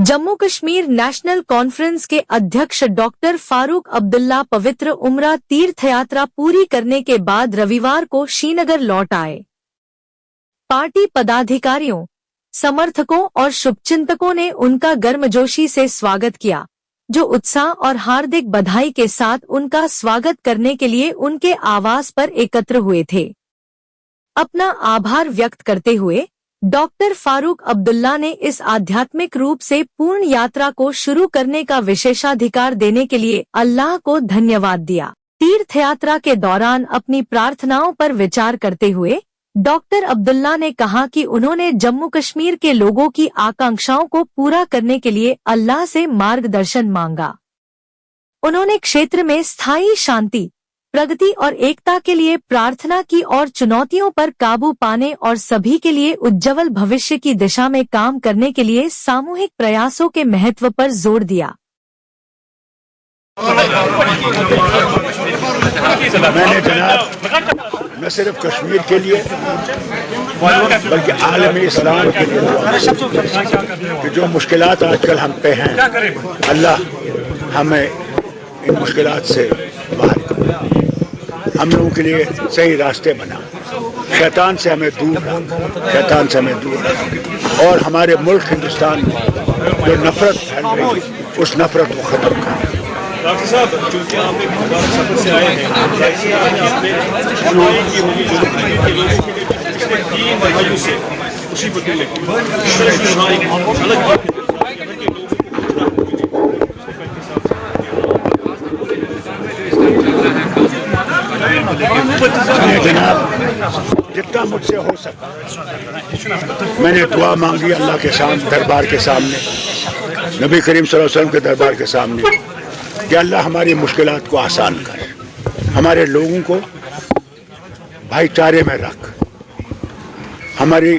Jammu Kashmir national conference के अध्यक्ष doctor Farooq Abdullah पवित्र उम्रा तीर्थ यात्रा पूरी करने के बाद रविवार को श्रीनगर लौट आए। पार्टी पदाधिकारियों, समर्थकों और शुभचिंतकों ने उनका गर्मजोशी से स्वागत किया, जो उत्साह और हार्दिक बधाई के साथ उनका स्वागत करने के लिए उनके आवास पर एकत्र हुए थे। अपना आभार व्यक्त करते हुए डॉक्टर फारूक अब्दुल्ला ने इस आध्यात्मिक रूप से पूर्ण यात्रा को शुरू करने का विशेषाधिकार देने के लिए अल्लाह को धन्यवाद दिया। तीर्थ यात्रा के दौरान अपनी प्रार्थनाओं पर विचार करते हुए डॉक्टर अब्दुल्ला ने कहा कि उन्होंने जम्मू कश्मीर के लोगों की आकांक्षाओं को पूरा करने के लिए अल्लाह से मार्गदर्शन मांगा। उन्होंने क्षेत्र में स्थायी शांति, प्रगति और एकता के लिए प्रार्थना की और चुनौतियों पर काबू पाने और सभी के लिए उज्जवल भविष्य की दिशा में काम करने के लिए सामूहिक प्रयासों के महत्व पर जोर दिया। मैंने जनाब न सिर्फ कश्मीर के लिए बल्कि आलम इस्लाम के लिए कि जो मुश्किलात आजकल हम पे हैं, अल्लाह हमें इन मुश्किलात से बाहर करे, हम लोगों के लिए सही रास्ते बना, शैतान से हमें दूर रख और हमारे मुल्क हिंदुस्तान में जो नफरत फैल रही है उस नफरत को ख़त्म करें। डॉक्टर साहब, चूंकि आप एक मुबारक सफर से आए हैं, आपने की होगी जो के लोगों के लिए पिछले 3 दहाइयों से उसी बदले में इस तरह की वहाँ एक अलग बात है जनाब, जितना मुझसे हो सका मैंने दुआ मांगी अल्लाह के सामने, दरबार के सामने, नबी करीम सल्लल्लाहु अलैहि वसल्लम के दरबार के सामने कि अल्लाह हमारी मुश्किलात को आसान करे, हमारे लोगों को भाईचारे में रख। हमारी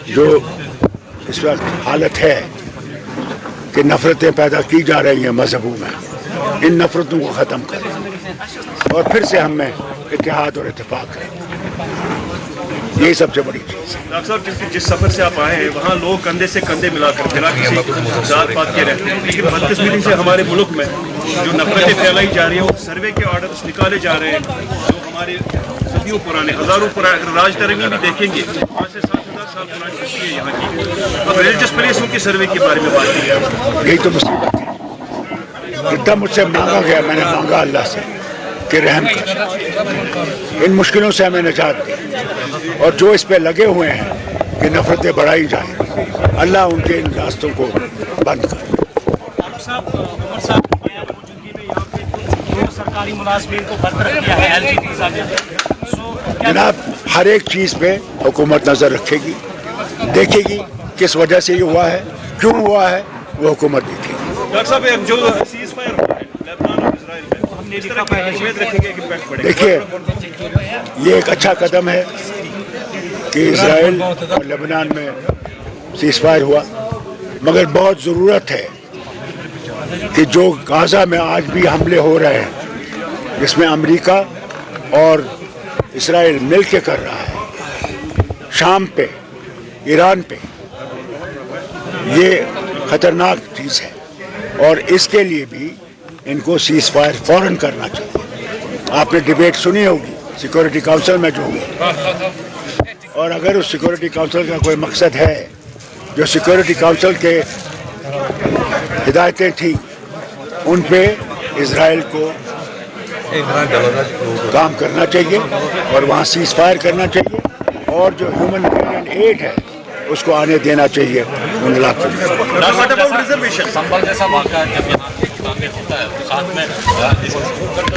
जो इस वक्त हालत है कि नफरतें पैदा की जा रही हैं मजहबों में, इन नफरतों को ख़त्म करें और फिर से हमें इत्तेहाद और इत्तेफाक है, यही सबसे बड़ी चीज़ है। डॉक्टर साहब, जिस सफर से आप आए हैं वहाँ लोग कंधे से कंधे मिलाकर बिना किसी जात पात के रहते हैं, लेकिन बदकिस्मती से हमारे मुल्क में जो नफरतें फैलाई जा रही हैं, वो सर्वे के ऑर्डर्स निकाले जा रहे हैं जो हमारे सदियों पुराने, हज़ारों पुराने राज तरंगी भी देखेंगे, 5 से 7,000 साल पुरानी हिस्ट्री है यहाँ की। अब रिलीजियस प्लेसों की सर्वे के बारे में बात की है, यही तो मुसीबत है। जितना मुझसे मांगा गया मैंने मांगा अल्लाह से कि रहम कर, इन मुश्किलों से हमें निजात दे, और जो इस पे लगे हुए हैं कि नफरतें बढ़ाई जाए, अल्लाह उनके इन रास्तों को बंद करे। सरकारी मुलाजमीन को बरतरफ किया है LGT जनाब, हर एक चीज़ पे हुकूमत नज़र रखेगी, देखेगी किस वजह से ये हुआ है, क्यों हुआ है, वो हुकूमत देखेगी। डॉक्टर साहब, जो सीज़ फायर लेबनान और इजराइल में हमने इस तरह की अहमियत रखेंगे कि इम्पैक्ट पड़ेगा। देखिए, ये एक अच्छा कदम है कि इजराइल और लेबनान में सीज़ फायर हुआ, मगर बहुत ज़रूरत है कि जो गाज़ा में आज भी हमले हो रहे हैं, जिसमें अमेरिका और इजराइल मिल के कर रहा है, शाम पे, ईरान पे, ये ख़तरनाक चीज़ है और इसके लिए भी इनको सीज़ फायर फ़ौरन करना चाहिए। आपने डिबेट सुनी होगी सिक्योरिटी काउंसिल में जो हुई, और अगर उस सिक्योरिटी काउंसिल का कोई मकसद है, जो सिक्योरिटी काउंसिल के हिदायतें थी, उन पे इजराइल को काम करना चाहिए और वहाँ सीज़ फायर करना चाहिए, और जो ह्यूमैनिटेरियन एड है उसको आने देना चाहिए उन इलाकों में। संभल जैसा वाक़ा जब यहाँ के सामने होता है, साथ में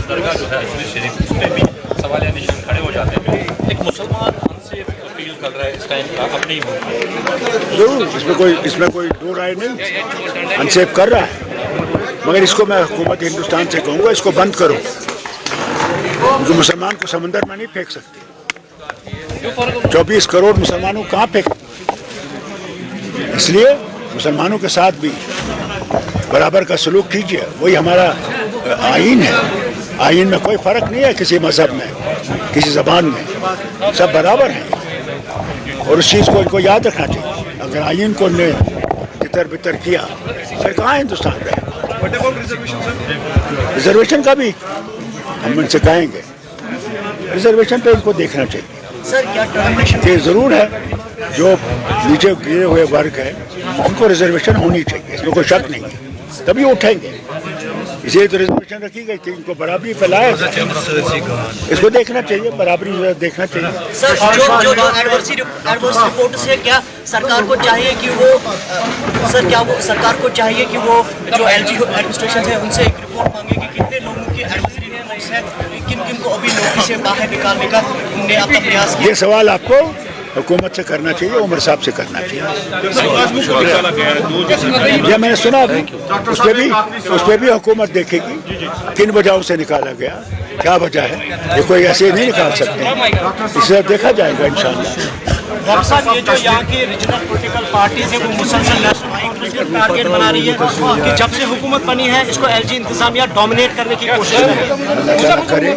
दरगाह जो है शरीफ, उसमें भी सवालिया निशान खड़े हो जाते हैं। एक मुसलमान अनसेफ फील कर रहा है इस टाइम का अपनी जरूर, इसमें कोई दो राय नहीं, अनसेफ कर रहा है, मगर इसको मैं हुकूमत हिंदुस्तान से कहूँगा इसको बंद करो, जो मुसलमान को समंदर में नहीं फेंक सकते। 24 करोड़ मुसलमानों को कहाँ फेंक, इसलिए मुसलमानों के साथ भी बराबर का सलूक कीजिए, वही हमारा आईन है। आईन में कोई फ़र्क नहीं है किसी मज़हब में, किसी ज़बान में, सब बराबर हैं, और उस चीज़ को इनको याद रखना चाहिए। अगर आईन को तर बितर किया, फिर कहाँ हिंदुस्तान रहे? What about reservation, sir? Reservation का भी हम इनसे कहेंगे, रिजर्वेशन पे इनको देखना चाहिए। सर क्या टर्मिनेशन ये जरूर है, जो नीचे गिरे हुए वर्ग है उनको रिजर्वेशन होनी चाहिए, इसमें कोई शक नहीं है, तभी उठेंगे। इसलिए तो रिजर्वेशन रखी गई कि इनको बराबरी फैलाया जाए, इसको देखना चाहिए, बराबरी देखना चाहिए। सर जो एडवर्स रिपोर्ट से क्या सरकार को चाहिए कि वो सर क्या वो सरकार को चाहिए कि वो जो एलजी एडमिनिस्ट्रेशन है उनसे एक रिपोर्ट मांगे कि कितने लोगों की एडवर्सरी रिपोर्ट्स है, किन किन को अभी नौकरी से बाहर निकालने का उन्होंने अपना प्रयास किया। ये सवाल आपको हुकूमत से करना चाहिए, उमर साहब से करना चाहिए। ये मैंने सुना अभी, उस पर भी हुकूमत देखेगी किन वजहों से निकाला गया, क्या वजह है, ये कोई ऐसे नहीं निकाल सकते, इसे देखा जाएगा इंशाल्लाह। डॉक्टर साहब ये जो यहाँ की रीजनल पॉलिटिकल पार्टीज है वो मुसलसल नेशनल इंटरेस्ट को टारगेट बना रही है कि जब से हुकूमत बनी है इसको एलजी इंतजामिया डोमिनेट करने की कोशिश करे।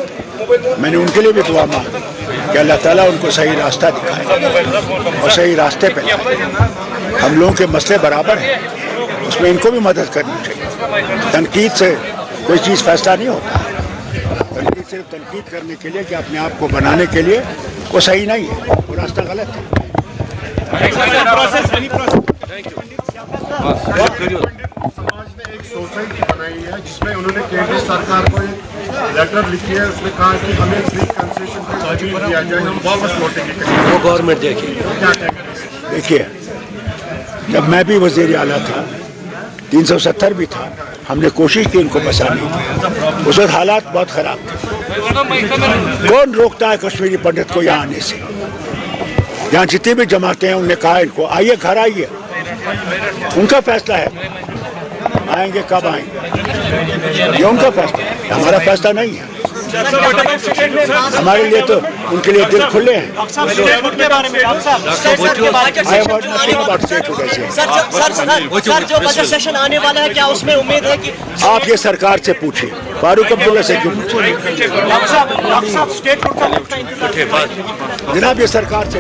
मैंने उनके लिए भी दुआ मांगी कि अल्लाह ताला उनको सही रास्ता दिखाए और सही रास्ते पे लाए। हम लोगों के मसले बराबर हैं, उसमें इनको भी मदद करनी चाहिए। तनकीद से कोई चीज़ फैसला नहीं होता, तनकीद सिर्फ तनकीद करने के लिए कि अपने आप को बनाने के लिए वो सही नहीं है, वो रास्ता गलत है। समाज ने एक सोसाइटी बनाई है जिसमें उन्होंने केंद्र सरकार को एक लेटर लिखी है, उसमें कहा कि हमें फ्री कंसेशन दिया जाए, हम वापस लौटेंगे। वो गवर्नमेंट देखिए, जब मैं भी वज़ीर आला था, 370 भी था, हमने कोशिश की इनको बचाने की, उस वक्त हालात बहुत ख़राब थे। कौन रोकता है कश्मीरी पंडित को यहाँ आने से? यहाँ जितनी भी जमातें हैं उन्होंने कहा इनको आइए, घर आइए, उनका फैसला है, आएंगे कब आएंगे, ये उनका फैसला है, हमारा फैसला नहीं है। हमारे लिए तो उनके लिए दिल खुले हैं। जो बजट सेशन आने वाला है क्या उसमें उम्मीद है कि आप ये सरकार से पूछिए, फारूक अब्दुल्ला से क्यों पूछिए? डॉक्टर साहब स्टेट जनाब ये सरकार से